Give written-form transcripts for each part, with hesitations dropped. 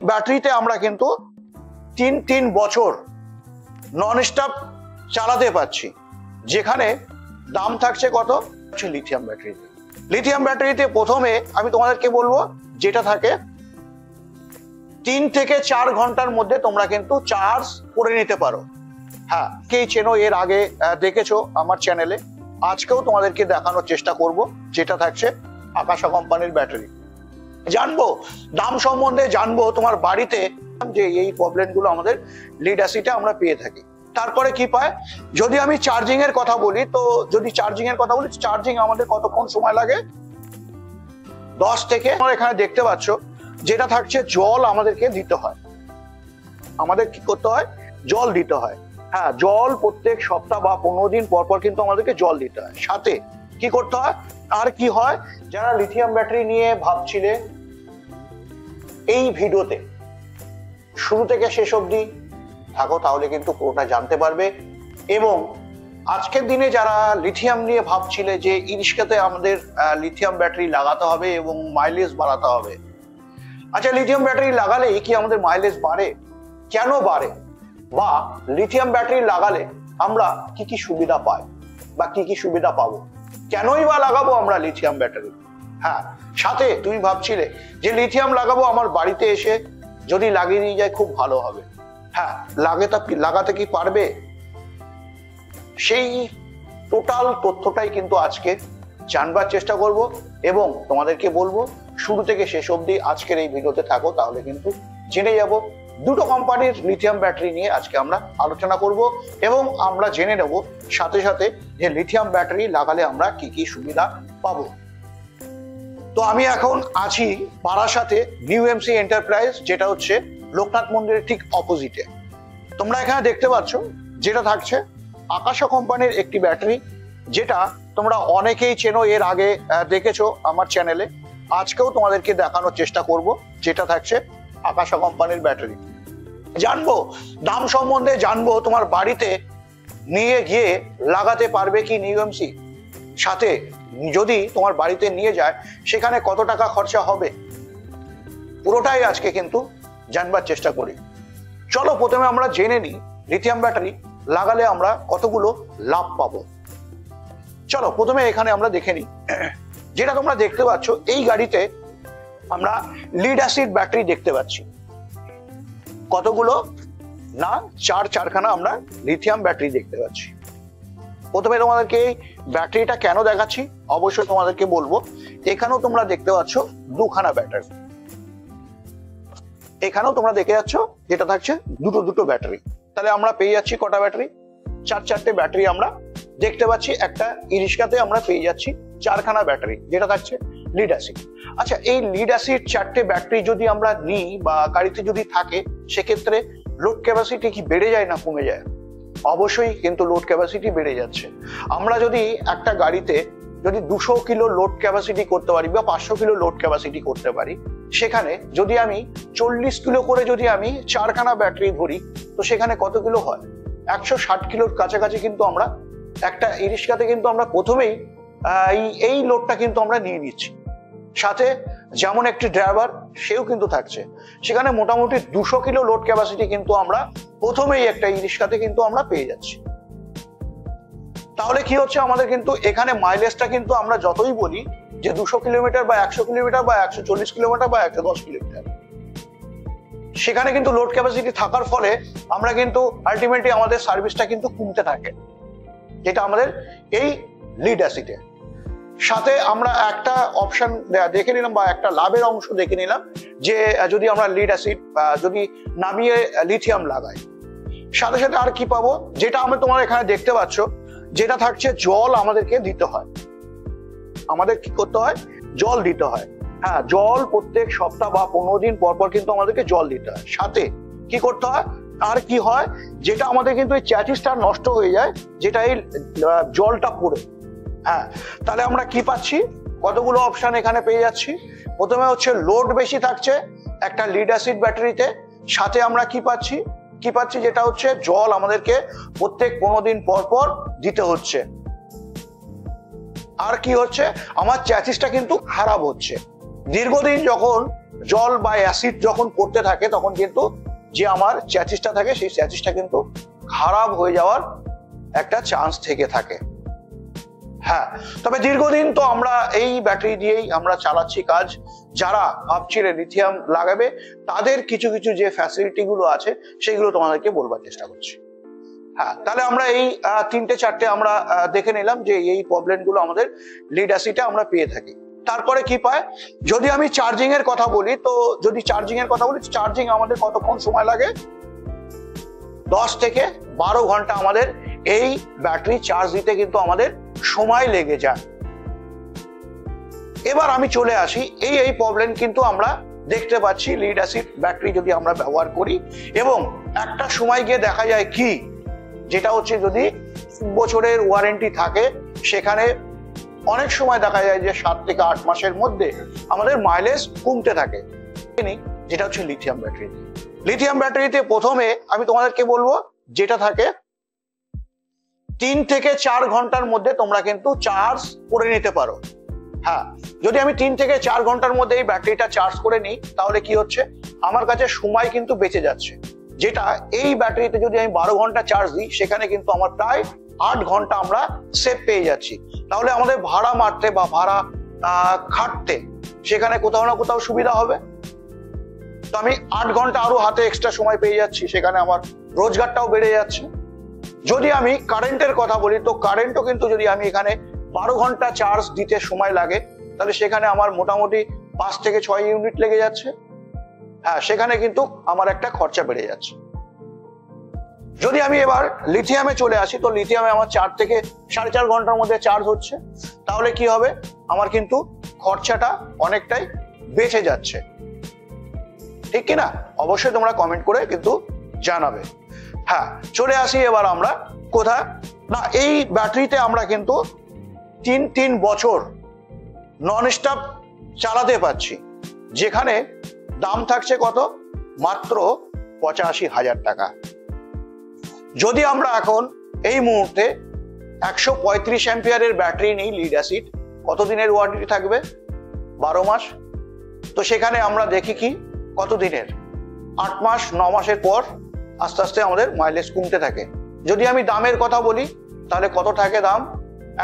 ব্যাটারিতে আমরা কিন্তু 3 বছর নন স্টপ চালাতে পারছি, যেখানে দাম থাকছে কত লিথিয়াম ব্যাটারিতে। লিথিয়াম ব্যাটারিতে প্রথমে আমি তোমাদেরকে বলবো যেটা থাকে 3 থেকে 4 ঘন্টার মধ্যে তোমরা কিন্তু চার্জ করে নিতে পারো। হ্যাঁ, কে চেনো, এর আগে দেখেছো আমার চ্যানেলে, আজকেও তোমাদেরকে দেখানোর চেষ্টা করব যেটা থাকছে আকাশা কোম্পানির ব্যাটারি। জানবো দাম সম্বন্ধে, জানবো তোমার বাড়িতে যে এই প্রবলেমগুলো আমাদের লিড অ্যাসিডে আমরা পেয়ে থাকি। তারপরে কি পায়, যদি আমি চার্জিং এর কথা বলি, তো যদি চার্জিং এর কথা বলি, চার্জিং আমাদের কতক্ষণ সময় লাগে 10 থেকে, তোমরা এখানে দেখতে পাচ্ছ যেটা থাকছে জল আমাদেরকে দিতে হয়। আমাদের কি করতে হয়, জল দিতে হয়। হ্যাঁ, জল প্রত্যেক সপ্তাহ বা 15 দিন পর পর কিন্তু আমাদেরকে জল দিতে হয়। সাথে কি করতে হয়, আর কি হয়, যারা লিথিয়াম ব্যাটারি নিয়ে ভাবছিলে এই ভিডিওতে শুরু থেকে শেষ অবধি থাকো, তাহলে কিন্তু পুরোটা জানতে পারবে। এবং আজকের দিনে যারা লিথিয়াম নিয়ে ভাবছিলে যে ইরিস্কাতে আমাদের লিথিয়াম ব্যাটারি লাগাতে হবে এবং মাইলেজ বাড়াতে হবে, আচ্ছা লিথিয়াম ব্যাটারি লাগালেই কি আমাদের মাইলেজ বাড়ে, কেন বাড়ে, বা লিথিয়াম ব্যাটারি লাগালে আমরা কি কি সুবিধা পাই বা কি কি সুবিধা পাবো, কেনই বা লাগাবো আমরা লিথিয়াম ব্যাটারি। হ্যাঁ, সাথে তুমি ভাবছিলে যে লিথিয়াম লাগাবো আমার বাড়িতে এসে যদি লাগিয়ে নিয়ে যায় খুব ভালো হবে। হ্যাঁ, লাগাতে কি পারবে, সেই টোটাল তথ্যটাই কিন্তু আজকে জানবার চেষ্টা করব এবং তোমাদেরকে বলবো শুরু থেকে শেষ অবধি আজকের এই ভিডিওতে থাকো, তাহলে কিন্তু জেনে যাব। দুটো কোম্পানির লিথিয়াম ব্যাটারি নিয়ে আজকে আমরা আলোচনা করব এবং আমরা জেনে নেব সাথে সাথে যে লিথিয়াম ব্যাটারি লাগালে আমরা কি কি সুবিধা পাবো। তো আমি এখন আছি বারাসাতে নিউ এমসি এন্টারপ্রাইজ, যেটা হচ্ছে লোকনাথ মন্দিরের ঠিক অপোজিটে। তোমরা এখানে দেখতে পাচ্ছ যেটা থাকছে আকাশা কোম্পানির একটি ব্যাটারি, যেটা তোমরা অনেকেই চেনো, এর আগে দেখেছো আমার চ্যানেলে, আজকেও তোমাদেরকে দেখানোর চেষ্টা করব যেটা থাকছে আকাশা কোম্পানির ব্যাটারি। জানবো দাম সম্বন্ধে, জানবো তোমার বাড়িতে নিয়ে গিয়ে লাগাতে পারবে কি নিউ এমসি, সাথে যদি তোমার বাড়িতে নিয়ে যায় সেখানে কত টাকা খরচা হবে, পুরোটাই আজকে কিন্তু জানবার চেষ্টা করি। চলো প্রথমে আমরা জেনে নিই লিথিয়াম ব্যাটারি লাগালে আমরা কতগুলো লাভ পাবো। চলো প্রথমে এখানে আমরা দেখে নিই, যেটা তোমরা দেখতে পাচ্ছ এই গাড়িতে আমরা লিড অ্যাসিড ব্যাটারি দেখতে পাচ্ছি। কতগুলো না, 4খানা আমরা লিথিয়াম ব্যাটারি দেখতে পাচ্ছি। প্রথমে তোমাদেরকে এই ব্যাটারিটা কেন দেখাচ্ছি অবশ্যই তোমাদেরকে বলবো। এখানেও তোমরা দেখতে পাচ্ছ 2খানা ব্যাটারি, এখানেও তোমরা দেখে যাচ্ছ যেটা থাকছে দুটো ব্যাটারি। তাহলে আমরা পেয়ে যাচ্ছি কটা ব্যাটারি, 4টে ব্যাটারি আমরা দেখতে পাচ্ছি। একটা ইরিস্কাতে আমরা পেয়ে যাচ্ছি 4খানা ব্যাটারি, যেটা থাকছে লিড অ্যাসিড। আচ্ছা, এই লিড অ্যাসিড 4টে ব্যাটারি যদি আমরা নিই বা গাড়িতে যদি থাকে, সেক্ষেত্রে লোড ক্যাপাসিটি কি বেড়ে যায় না কমে যায়? অবশ্যই কিন্তু লোড ক্যাপাসিটি বেড়ে যাচ্ছে। আমরা যদি একটা গাড়িতে যদি 200 কিলো লোড ক্যাপাসিটি করতে পারি বা 500 কিলো লোড ক্যাপাসিটি করতে পারি, সেখানে যদি আমি 40 কিলো করে যদি আমি 4খানা ব্যাটারি ধরি, তো সেখানে কত কিলো হয়? 160 কিলোর কাছাকাছি কিন্তু আমরা একটা ইরিস্কাতে কিন্তু আমরা প্রথমেই এই লোডটা কিন্তু আমরা নিয়ে নিচ্ছি। সাথে যেমন একটি ড্রাইভার সেও কিন্তু থাকছে, সেখানে মোটামুটি 200 কিলো লোড ক্যাপাসিটি কিন্তু আমরা প্রথমেই একটা ইরিস্কাতে কিন্তু আমরা পেয়ে যাচ্ছি। তাহলে কি হচ্ছে, আমাদের কিন্তু এখানে মাইলেজটা কিন্তু আমরা যতই বলি যে 200 কিলোমিটার বা 100 কিলোমিটার বা 140 কিলোমিটার বা 110 কিলোমিটার, সেখানে কিন্তু লোড ক্যাপাসিটি থাকার ফলে আমরা কিন্তু আলটিমেটলি আমাদের সার্ভিসটা কিন্তু কমতে থাকে, যেটা আমাদের এই লিড অ্যাসিডে। সাথে আমরা একটা অপশন দেখে নিলাম বা একটা লাভের অংশ দেখে নিলাম, যে যদি আমরা লিড অ্যাসিড যদি নামিয়ে লিথিয়াম লাগাই, সাথে সাথে আর কি পাবো, যেটা আমরা তোমরা এখানে দেখতে পাচ্ছ যেটা থাকছে জল আমাদেরকে দিতে হয়। আমাদের কি করতে হয়, জল দিতে হয়। হ্যাঁ, জল প্রত্যেক সপ্তাহ বা 15 দিন পর পর কিন্তু আমাদেরকে জল দিতে হয়। সাথে কি করতে হয়, আর কি হয়, যেটা আমাদের কিন্তু এই চ্যাচিসটা নষ্ট হয়ে যায়, যেটা এই জলটা পড়ে। হ্যাঁ, তাহলে আমরা কি পাচ্ছি, কতগুলো অপশন এখানে পেয়ে যাচ্ছি। প্রথমে হচ্ছে লোড বেশি থাকছে একটা লিড অ্যাসিড ব্যাটারিতে, সাথে আমরা কি পাচ্ছি, যেটা হচ্ছে জল আমাদেরকে প্রত্যেক 15 দিন পর পর দিতে হচ্ছে। আর কি হচ্ছে, আমার চ্যাচিসটা কিন্তু খারাপ হচ্ছে। দীর্ঘদিন যখন জল বা অ্যাসিড যখন পড়তে থাকে তখন কিন্তু যে আমার চ্যাসিসটা থাকে সেই চ্যাসিসটা কিন্তু খারাপ হয়ে যাওয়ার একটা চান্স থেকে থাকে। হ্যাঁ, তবে দীর্ঘদিন তো আমরা এই ব্যাটারি দিয়েই আমরা চালাচ্ছি কাজ। যারা ভাবছিলে লিথিয়াম লাগাবে তাদের কিছু কিছু যে ফ্যাসিলিটি গুলো আছে সেগুলো তোমাদেরকে বলবার চেষ্টা করছি। হ্যাঁ, তাহলে আমরা এই তিনটে চারটে আমরা দেখে নিলাম যে এই প্রবলেম গুলো আমাদের লিড অ্যাসিডে আমরা পেয়ে থাকি। তারপরে কি পায়, যদি আমি চার্জিং এর কথা বলি, তো যদি চার্জিং এর কথা বলি, চার্জিং আমাদের কতক্ষণ সময় লাগে? 10 থেকে 12 ঘন্টা আমাদের এই ব্যাটারি চার্জ দিতে কিন্তু আমাদের সময় লেগে যায়। এবার আমি চলে আসি, এই প্রবলেম কিন্তু আমরা দেখতে পাচ্ছি লিড অ্যাসিড ব্যাটারি যদি আমরা ব্যবহার করি, এবং একটা সময় গিয়ে দেখা যায় কি, যেটা হচ্ছে যদি বছরের ওয়ারেন্টি থাকে সেখানে অনেক সময় দেখা যায় যে 7 থেকে 8 মাসের মধ্যে আমাদের মাইলেজ কমতে থাকে, যেটা হচ্ছে লিথিয়াম ব্যাটারি। লিথিয়াম ব্যাটারিতে প্রথমে আমি তোমাদেরকে বলবো যেটা থাকে 3 থেকে 4 ঘন্টার মধ্যে তোমরা কিন্তু চার্জ করে নিতে পারো। হ্যাঁ, যদি আমি 3 থেকে 4 ঘন্টার মধ্যে এই ব্যাটারিটা চার্জ করে নিই তাহলে কি হচ্ছে, আমার কাছে সময় কিন্তু বেঁচে যাচ্ছে। যেটা এই ব্যাটারিতে যদি আমি 12 ঘন্টা চার্জ দিই সেখানে কিন্তু আমার প্রায় 8 ঘন্টা আমরা সেভ পেয়ে যাচ্ছি। তাহলে আমাদের ভাড়া মারতে বা ভাড়া খাটতে সেখানে কোথাও না কোথাও সুবিধা হবে। তো আমি 8 ঘন্টা আরো হাতে এক্সট্রা সময় পেয়ে যাচ্ছি, সেখানে আমার রোজগারটাও বেড়ে যাচ্ছে। যদি আমি কারেন্টের কথা বলি, তো কারেন্টও কিন্তু যদি আমি এখানে 12 ঘন্টা চার্জ দিতে সময় লাগে তাহলে সেখানে আমার মোটামুটি 5 থেকে 6 ইউনিট লেগে যাচ্ছে। হ্যাঁ, সেখানে কিন্তু আমার একটা খরচা বেড়ে যাচ্ছে। যদি আমি এবার লিথিয়ামে চলে আসি, তো লিথিয়ামে আমার 4 থেকে 4.5 ঘন্টার মধ্যে চার্জ হচ্ছে, তাহলে কি হবে, আমার কিন্তু খরচাটা অনেকটাই বেঁচে যাচ্ছে। ঠিক কিনা? অবশ্যই তোমরা কমেন্ট করে কিন্তু জানাবে। হ্যাঁ, চলে আসি এবার আমরা কোথায় না, এই ব্যাটারিতে আমরা কিন্তু 3 বছর নন স্টপ চালাতে পারছি, যেখানে দাম থাকছে কত, মাত্র 85,000 টাকা। যদি আমরা এখন এই মুহূর্তে 135 অ্যাম্পিয়ারের ব্যাটারি নিই লিড অ্যাসিড, কতদিনের ওয়ারেন্টি থাকবে? 12 মাস। তো সেখানে আমরা দেখি কি কতদিনের, 8 মাস 9 মাসের পর আস্তে আস্তে আমাদের মাইলেজ কমতে থাকে। যদি আমি দামের কথা বলি তাহলে কত থাকে দাম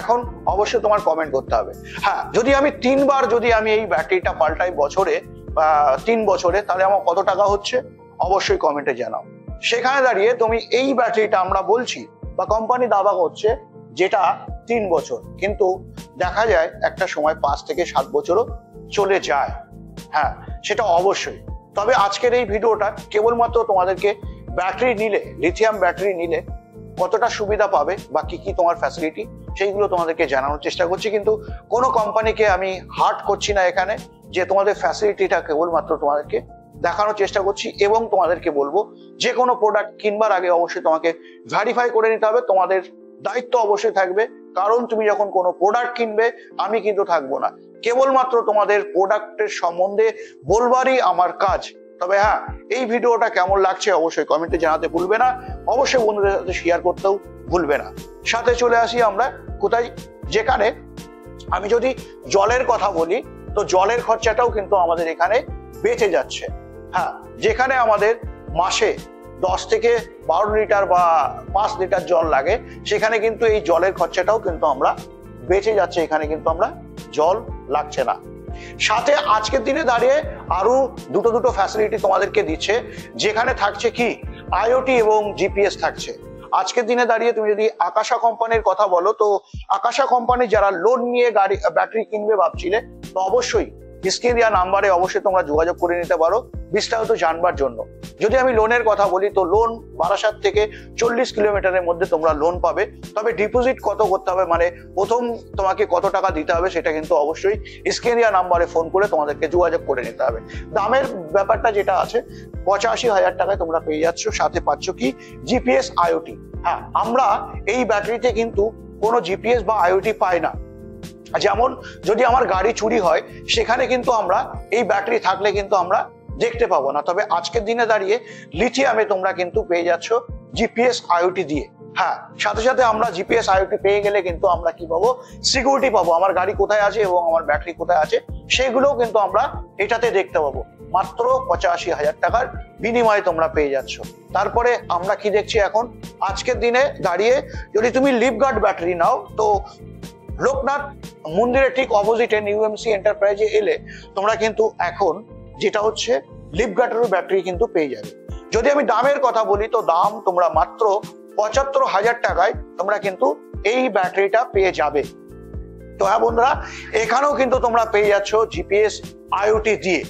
এখন, অবশ্যই তোমার কমেন্ট করতে হবে। হ্যাঁ, যদি আমি 3 বার যদি আমি এই ব্যাটারিটা পাল্টাই বছরে বা 3 বছরে, তাহলে আমার কত টাকা হচ্ছে অবশ্যই কমেন্টে জানাও। সেখানে দাঁড়িয়ে তুমি এই ব্যাটারিটা আমরা বলছি বা কোম্পানি দাবা করছে যেটা 3 বছর, কিন্তু দেখা যায় একটা সময় 5 থেকে 7 বছরও চলে যায়। হ্যাঁ, সেটা অবশ্যই। তবে আজকের এই ভিডিওটা কেবলমাত্র তোমাদেরকে ব্যাটারি নিলে, লিথিয়াম ব্যাটারি নিলে কতটা সুবিধা পাবে বা কি কি তোমার ফ্যাসিলিটি সেইগুলো তোমাদেরকে জানানোর চেষ্টা করছি, কিন্তু কোনো কোম্পানিকে আমি হার্ট করছি না এখানে, যে তোমাদের ফ্যাসিলিটিটা কেবলমাত্র তোমাদেরকে দেখানোর চেষ্টা করছি। এবং তোমাদেরকে বলবো যে কোনো প্রোডাক্ট কিনবার আগে অবশ্যই তোমাকে ভেরিফাই করে নিতে হবে, তোমাদের দায়িত্ব অবশ্যই থাকবে। কারণ তুমি যখন কোনো প্রোডাক্ট কিনবে, আমি কিন্তু থাকবো না, কেবলমাত্র তোমাদের প্রোডাক্টের সম্বন্ধে বলবারই আমার কাজ। তবে হ্যাঁ, এই ভিডিওটা কেমন লাগছে অবশ্যই কমেন্টে জানাতে ভুলবে না, অবশ্যই বন্ধুদের সাথে শেয়ার করতেও ভুলবে না। সাথে চলে আসি আমরা কোথায়, যেখানে আমি যদি জলের কথা বলি, তো জলের খরচাটাও কিন্তু আমাদের এখানে বেঁচে যাচ্ছে। হ্যাঁ, যেখানে আমাদের মাসে 10 থেকে 12 লিটার বা 5 লিটার জল লাগে, সেখানে কিন্তু এই জলের খরচাটাও কিন্তু আমরা বেঁচে যাচ্ছে, এখানে কিন্তু আমরা জল লাগছে না। সাথে আজকের দিনে দাঁড়িয়ে আরো দুটো ফ্যাসিলিটি তোমাদেরকে দিচ্ছে, যেখানে থাকছে কি আইওটি এবং জিপিএস থাকছে। আজকের দিনে দাঁড়িয়ে তুমি যদি আকাশা কোম্পানির কথা বলো, তো আকাশা কোম্পানি যারা লোন নিয়ে গাড়ি ব্যাটারি কিনবে ভাবছিলে, তো অবশ্যই স্ক্রিনে দেওয়া নাম্বারে অবশ্যই তোমরা যোগাযোগ করে নিতে পারো বিস্তারিত জানবার জন্য। যদি আমি লোনের কথা বলি, তো লোন বারাসাত থেকে 40 কিলোমিটারের মধ্যে তোমরা লোন পাবে। তবে ডিপোজিট কত করতে হবে, মানে প্রথম তোমাকে কত টাকা দিতে হবে, সেটা কিন্তু অবশ্যই স্ক্রিনে দেওয়া নাম্বারে ফোন করে তোমাদেরকে যোগাযোগ করে নিতে হবে। দামের ব্যাপারটা যেটা আছে, 85,000 টাকায় তোমরা পেয়ে যাচ্ছ, সাথে পাচ্ছ কি জিপিএস আইওটি। হ্যাঁ, আমরা এই ব্যাটারিতে কিন্তু কোনো জিপিএস বা আইওটি পাই না। যেমন যদি আমার গাড়ি চুরি হয়, সেখানে কিন্তু আমরা এই ব্যাটারি থাকলে কিন্তু আমরা দেখতে পাবো না। তবে আজকের দিনে দাঁড়িয়ে লিথিয়ামে তোমরা কিন্তু পেয়ে যাচ্ছ জিপিএস আইওটি দিয়ে। হ্যাঁ, সাথে সাথে আমরা জিপিএস আইওটি পেয়ে গেলে কিন্তু আমরা কি পাবো, সিকিউরিটি পাবো। আমার গাড়ি কোথায় আছে এবং আমার ব্যাটারি কোথায় আছে সেগুলোও কিন্তু আমরা এটাতে দেখতে পাবো। মাত্র 85,000 টাকার বিনিময়ে তোমরা পেয়ে যাচ্ছ। তারপরে আমরা কি দেখছি এখন আজকের দিনে দাঁড়িয়ে, যদি তুমি লিফগার্ড ব্যাটারি নাও তো লোকনাথ মন্দিরের ঠিক অপোজিটে নিউ এমসি এন্টারপ্রাইজে এলে তোমরা কিন্তু এখন যেটা হচ্ছে লিফগার্ডের ব্যাটারি কিন্তু পেয়ে যাবে। যদি আমি দামের কথা বলি তো দাম তোমরা মাত্র 75,000 টাকায় তোমরা কিন্তু এই ব্যাটারিটা পেয়ে যাবে। তো হ্যাঁ বন্ধুরা, এখানেও কিন্তু তোমরা পেয়ে যাচ্ছ জিপিএস আইওটি দিয়ে,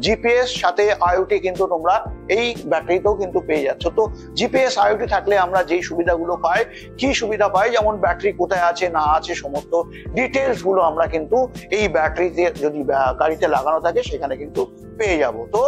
জিপিএস সাথে আইওটি কিন্তু তোমরা এই ব্যাটারিতেও কিন্তু পেয়ে যাচ্ছ। তো জিপিএস আইওটি থাকলে আমরা যেই সুবিধাগুলো পাই, কি সুবিধা পাই, যেমন ব্যাটারি কোথায় আছে না আছে সমস্ত ডিটেলস গুলো আমরা কিন্তু এই ব্যাটারিতে যদি গাড়িতে লাগানো থাকে সেখানে কিন্তু পেয়ে যাব। তো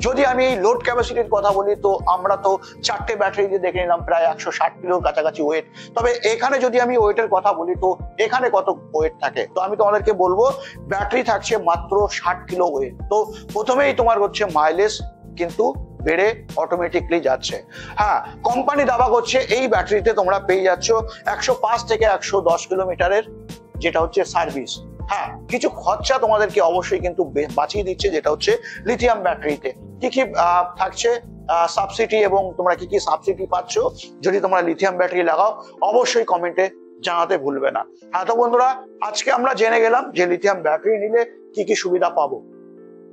যদি আমি এই লোড ক্যাপাসিটির কথা বলি তো আমরা তো 4টে ব্যাটারি দিয়ে দেখে নিলাম প্রায় 160 কিলোর কাছাকাছি ওয়েট। তবে এখানে যদি আমি ওয়েটের কথা বলি তো এখানে কত ওয়েট থাকে, তো আমি তোমাদেরকে বলবো ব্যাটারি থাকছে মাত্র 60 কিলো ওয়েট। তো প্রথমেই তোমার হচ্ছে মাইলেজ কিন্তু বেড়ে অটোমেটিকলি যাচ্ছে। হ্যাঁ, কোম্পানি দাবা করছে এই ব্যাটারিতে তোমরা পেয়ে যাচ্ছ 105 থেকে 110 কিলোমিটারের যেটা হচ্ছে সার্ভিস। হ্যাঁ, কিছু খরচা তোমাদেরকে অবশ্যই কিন্তু বাঁচিয়ে দিচ্ছে, যেটা হচ্ছে লিথিয়াম ব্যাটারিতে কি কি থাকছে সাবসিডি, এবং তোমরা কি কি সাবসিডি পাচ্ছ যদি তোমরা লিথিয়াম ব্যাটারি লাগাও অবশ্যই কমেন্টে জানাতে ভুলবে না। হ্যাঁ তো বন্ধুরা, আজকে আমরা জেনে গেলাম যে লিথিয়াম ব্যাটারি নিলে কি কি সুবিধা পাবো।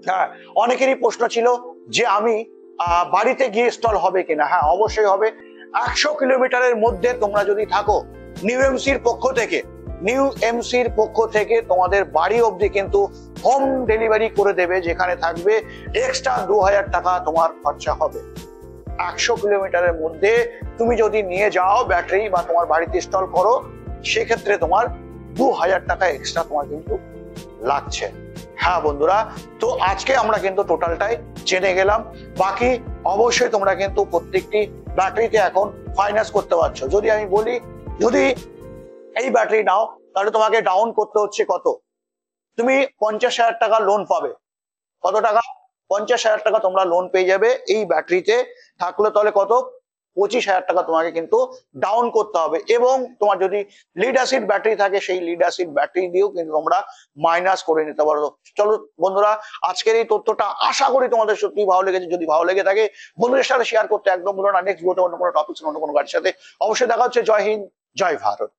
হ্যাঁ, অনেকেরই প্রশ্ন ছিল যে আমি বাড়িতে গিয়ে ইনস্টল হবে কিনা। হ্যাঁ, অবশ্যই হবে। 100 কিলোমিটারের মধ্যে তোমরা যদি থাকো নিউ এমসির পক্ষ থেকে তোমাদের বাড়ি অবধি কিন্তু হোম ডেলিভারি করে দেবে, যেখানে থাকবে এক্সট্রা 2000 টাকা তোমার খরচা হবে। 100 কিলোমিটারের মধ্যে তুমি যদি নিয়ে যাও ব্যাটারি বা তোমার বাড়িতে ইনস্টল করো সেক্ষেত্রে তোমার 2000 টাকা এক্সট্রা তোমার কিন্তু লাগছে। হ্যাঁ বন্ধুরা, তো আজকে আমরা কিন্তু টোটালটাই জেনে গেলাম। বাকি অবশ্যই তোমরা কিন্তু প্রত্যেকটি ব্যাটারিতে এখন ফাইন্যান্স করতে পারছো। যদি আমি বলি যদি এই ব্যাটারি নাও তাহলে তোমাকে ডাউন করতে হচ্ছে কত, তুমি 50,000 টাকা লোন পাবে। কত টাকা? 50,000 টাকা তোমরা লোন পেয়ে যাবে এই ব্যাটারিতে থাকলে। তাহলে কত? 25,000 টাকা তোমাকে কিন্তু ডাউন করতে হবে। এবং তোমার যদি লিড অ্যাসিড ব্যাটারি থাকে সেই লিড অ্যাসিড ব্যাটারি দিয়েও কিন্তু তোমরা মাইনাস করে নিতে পারো। চলো বন্ধুরা, আজকের এই তথ্যটা আশা করি তোমাদের সত্যি ভালো লেগেছে। যদি ভালো লেগে থাকে বন্ধুদের সাথে শেয়ার করতে একদম ভুলো না। নেক্সট ভিডিওতে অন্য কোনো টপিক অন্য কোনো গাড়ির সাথে অবশ্যই দেখা হচ্ছে। জয় হিন্দ, জয় ভারত।